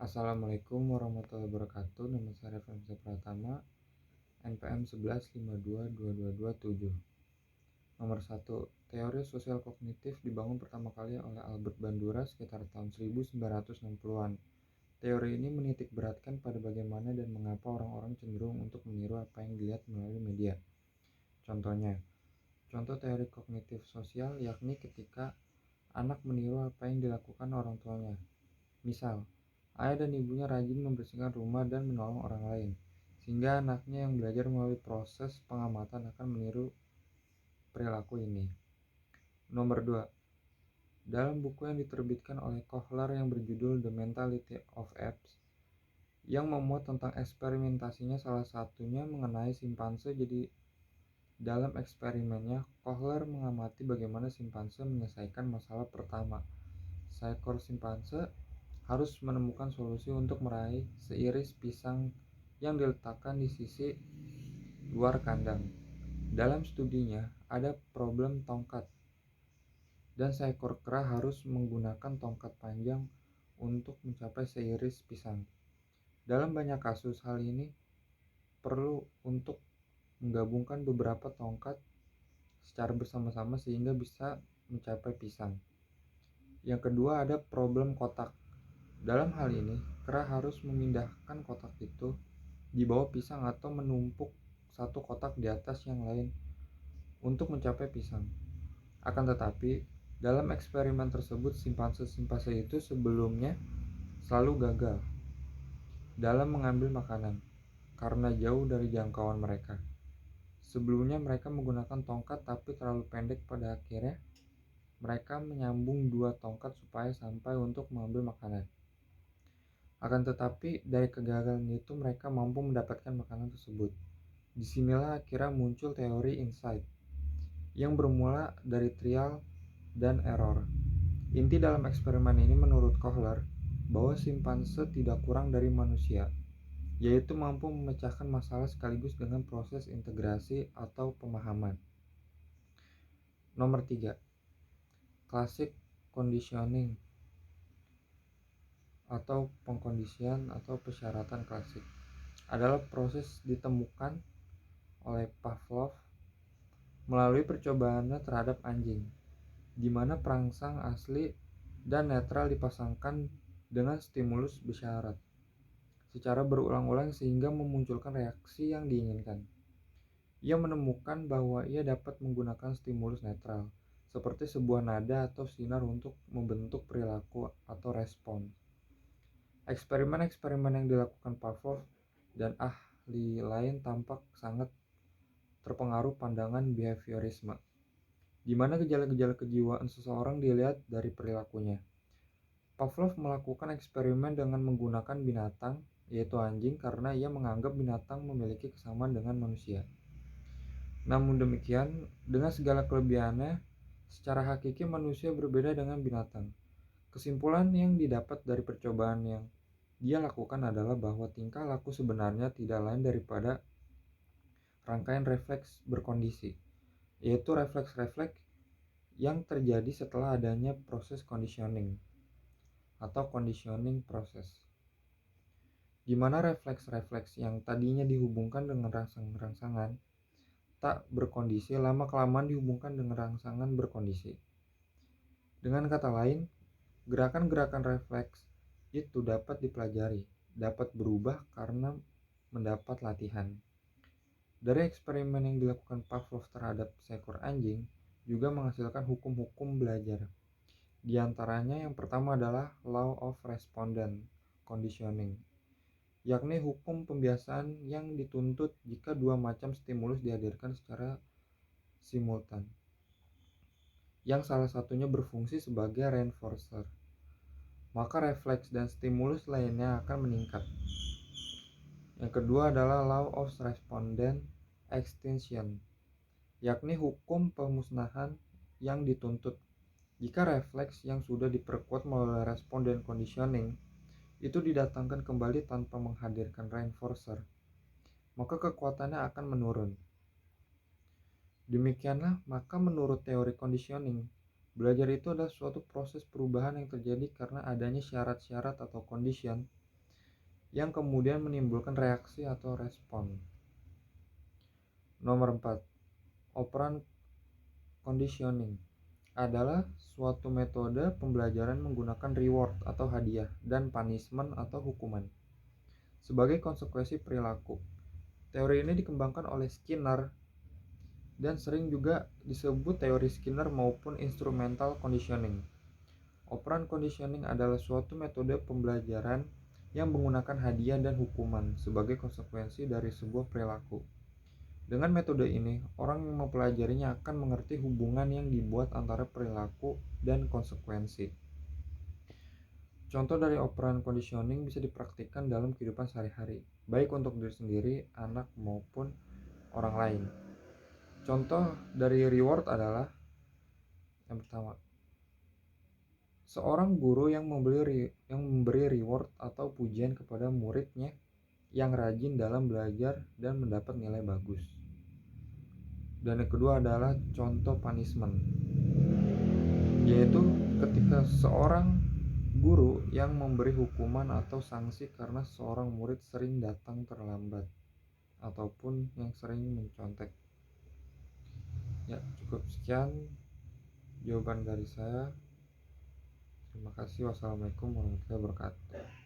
Assalamualaikum warahmatullahi wabarakatuh. Nama saya Revansa Pratama, NPM 11522227. Nomor 1. Teori sosial kognitif dibangun pertama kali oleh Albert Bandura sekitar tahun 1960-an. Teori ini menitik beratkan pada bagaimana dan mengapa orang-orang cenderung untuk meniru apa yang dilihat melalui media. Contoh teori kognitif sosial yakni ketika anak meniru apa yang dilakukan orang tuanya. Misal, ayah dan ibunya rajin membersihkan rumah dan menolong orang lain, sehingga anaknya yang belajar melalui proses pengamatan akan meniru perilaku ini. Nomor 2. Dalam buku yang diterbitkan oleh Kohler yang berjudul The Mentality of Apes, yang memuat tentang eksperimentasinya salah satunya mengenai simpanse. Jadi dalam eksperimennya, Kohler mengamati bagaimana simpanse menyelesaikan masalah pertama. Seekor simpanse harus menemukan solusi untuk meraih seiris pisang yang diletakkan di sisi luar kandang. Dalam studinya, ada problem tongkat, dan seekor kera harus menggunakan tongkat panjang untuk mencapai seiris pisang. Dalam banyak kasus, hal ini perlu untuk menggabungkan beberapa tongkat secara bersama-sama sehingga bisa mencapai pisang. Yang kedua, ada problem kotak. Dalam hal ini, kera harus memindahkan kotak itu di bawah pisang atau menumpuk satu kotak di atas yang lain untuk mencapai pisang. Akan tetapi, dalam eksperimen tersebut simpanse-simpanse itu sebelumnya selalu gagal dalam mengambil makanan karena jauh dari jangkauan mereka. Sebelumnya mereka menggunakan tongkat tapi terlalu pendek. Pada akhirnya mereka menyambung dua tongkat supaya sampai untuk mengambil makanan. Akan tetapi dari kegagalan itu mereka mampu mendapatkan makanan tersebut. Disinilah akhirnya muncul teori insight yang bermula dari trial dan error. Inti dalam eksperimen ini menurut Kohler bahwa simpanse tidak kurang dari manusia, yaitu mampu memecahkan masalah sekaligus dengan proses integrasi atau pemahaman. Nomor 3. Classic conditioning atau pengkondisian atau persyaratan klasik adalah proses ditemukan oleh Pavlov melalui percobaannya terhadap anjing, di mana perangsang asli dan netral dipasangkan dengan stimulus bersyarat secara berulang-ulang sehingga memunculkan reaksi yang diinginkan. Ia menemukan bahwa ia dapat menggunakan stimulus netral seperti sebuah nada atau sinar untuk membentuk perilaku atau respon. Eksperimen-eksperimen yang dilakukan Pavlov dan ahli lain tampak sangat terpengaruh pandangan behaviorisme, di mana gejala-gejala kejiwaan seseorang dilihat dari perilakunya. Pavlov melakukan eksperimen dengan menggunakan binatang, yaitu anjing, karena ia menganggap binatang memiliki kesamaan dengan manusia. Namun demikian, dengan segala kelebihannya, secara hakiki manusia berbeda dengan binatang. Kesimpulan yang didapat dari percobaan yang dia lakukan adalah bahwa tingkah laku sebenarnya tidak lain daripada rangkaian refleks berkondisi, yaitu refleks-refleks yang terjadi setelah adanya proses conditioning atau conditioning proses, di mana refleks-refleks yang tadinya dihubungkan dengan rangsangan tak berkondisi lama-kelamaan dihubungkan dengan rangsangan berkondisi. Dengan kata lain, gerakan-gerakan refleks itu dapat dipelajari, dapat berubah karena mendapat latihan. Dari eksperimen yang dilakukan Pavlov terhadap seekor anjing juga menghasilkan hukum-hukum belajar. Di antaranya yang pertama adalah Law of Respondent Conditioning, yakni hukum pembiasaan yang dituntut jika dua macam stimulus dihadirkan secara simultan, yang salah satunya berfungsi sebagai reinforcer, maka refleks dan stimulus lainnya akan meningkat. Yang kedua adalah Law of Respondent Extinction, yakni hukum pemusnahan yang dituntut. Jika refleks yang sudah diperkuat melalui responden conditioning itu didatangkan kembali tanpa menghadirkan reinforcer, maka kekuatannya akan menurun. Demikianlah, maka menurut teori conditioning, belajar itu adalah suatu proses perubahan yang terjadi karena adanya syarat-syarat atau condition yang kemudian menimbulkan reaksi atau respon. Nomor 4. Operant conditioning adalah suatu metode pembelajaran menggunakan reward atau hadiah dan punishment atau hukuman sebagai konsekuensi perilaku. Teori ini dikembangkan oleh Skinner dan sering juga disebut teori Skinner maupun instrumental conditioning. Operant conditioning adalah suatu metode pembelajaran yang menggunakan hadiah dan hukuman sebagai konsekuensi dari sebuah perilaku. Dengan metode ini, orang yang mempelajarinya akan mengerti hubungan yang dibuat antara perilaku dan konsekuensi. Contoh dari operant conditioning bisa dipraktikkan dalam kehidupan sehari-hari, baik untuk diri sendiri, anak, maupun orang lain. Contoh dari reward adalah yang pertama, seorang guru yang memberi reward atau pujian kepada muridnya yang rajin dalam belajar dan mendapat nilai bagus. Dan yang kedua adalah contoh punishment, yaitu ketika seorang guru yang memberi hukuman atau sanksi karena seorang murid sering datang terlambat ataupun yang sering mencontek. Ya, cukup sekian jawaban dari saya. Terima kasih. Wassalamualaikum warahmatullahi wabarakatuh.